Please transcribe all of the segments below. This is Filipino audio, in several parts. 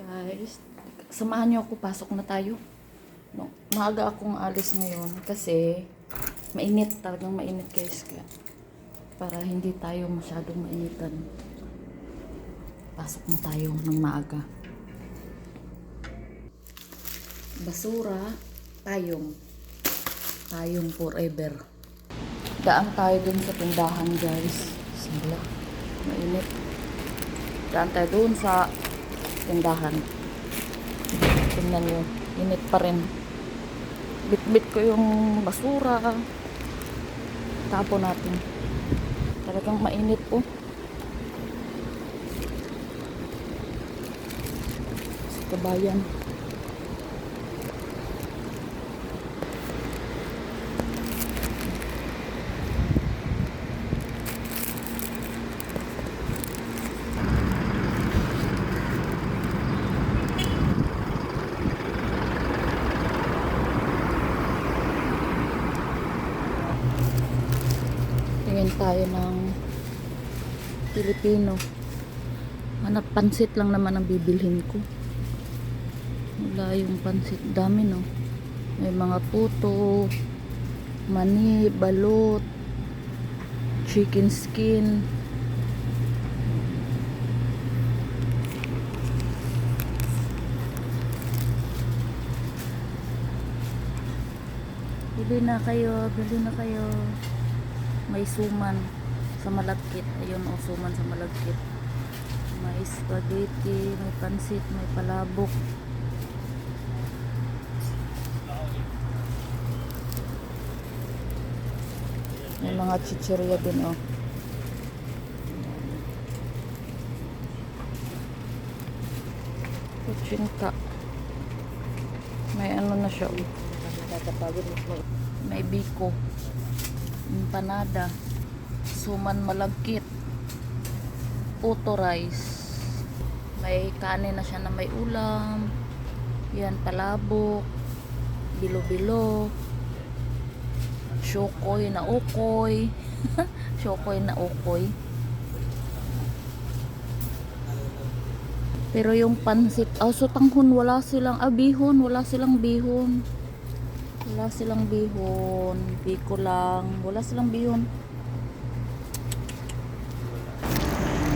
Guys, samahan niyo ako, pasok na tayo. No, maaga akong alis ngayon kasi mainit, talagang mainit guys. Kaya para hindi tayo masyadong mainitan, pasok na tayo ng maaga. Basura, tayong forever. Daan tayo dun sa tindahan guys. Sila, mainit. Daan tayo dun sa tindahan. Tingnan nyo, init pa rin. Bit-bit ko yung basura. Tapon natin. Talagang mainit po. Sa kabayan. Tingin tayo ng Pilipino. Hanap pansit lang naman ang bibilhin ko. Wala yung pansit. Dami no. May mga puto, mani, balot, chicken skin. Bili na kayo, bili na kayo. May suman sa malagkit. Ayun o, suman sa malagkit. May spaghetti, may pansit, may palabok. May mga chichirya din o. Kuchinta. May ano na siya o. May biko. Empanada, suman malagkit, puto rice, may kanin na siya na may ulam, yan palabok, bilo-bilo, syokoy na ukoy, syokoy na ukoy. Pero yung pansit, sotanghon, wala silang bihon, wala silang bihon. Wala silang bihon. Biko lang. Wala silang bihon.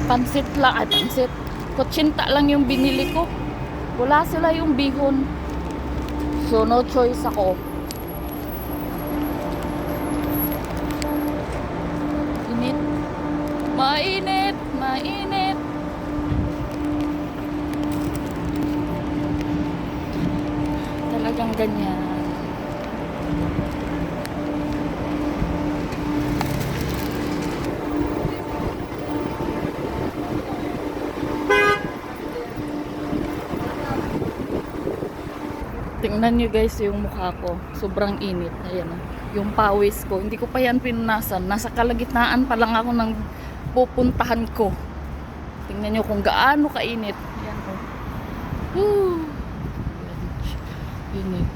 Pansit lang. Pansit. Kutsinta lang yung binili ko. Wala sila yung bihon. So, no choice ako. Init. Mainit. Mainit. Talagang ganyan. Tingnan nyo guys yung mukha ko. Sobrang init. Ayan o. Yung pawis ko. Hindi ko pa yan pinunasan. Nasa kalagitnaan pa lang ako ng pupuntahan ko. Tingnan nyo kung gaano kainit. Ayan o. Woo! Init.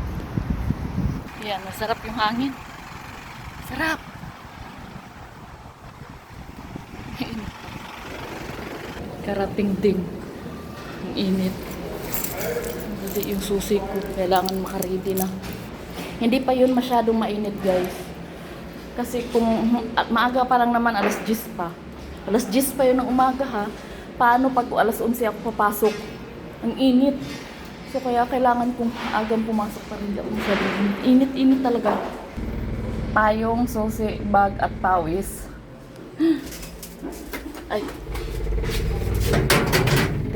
Ayan. Masarap yung hangin. Sarap. Karating ding. Ang init. Hindi yung susi ko. Kailangan makaready na. Hindi pa yun masyadong mainit guys. Kasi kung maaga pa lang naman, alas 10 pa. Alas 10 pa yun ng umaga ha. Paano pag alas 11 ako papasok? Ang init. So kaya kailangan kong agang pumasok pa rin ako masyadong init. Init-init talaga. Payong, susi, bag at pawis. Ay.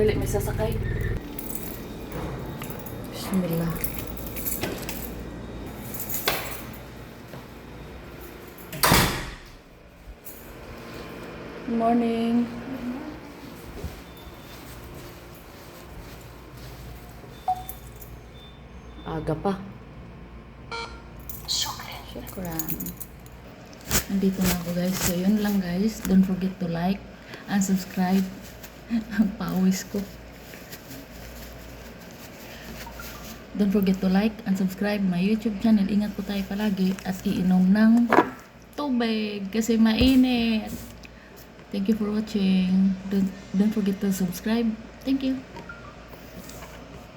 Dali, may sasakay. Bismillah. Good morning. Aga pa. Shukran. Nandito na ako guys. So yun lang guys. Don't forget to like and subscribe. Ang pawis ko. Don't forget to like and subscribe my YouTube channel. Ingat po tayo palagi at iinom ng tubig kasi mainit. Thank you for watching. Don't forget to subscribe. Thank you.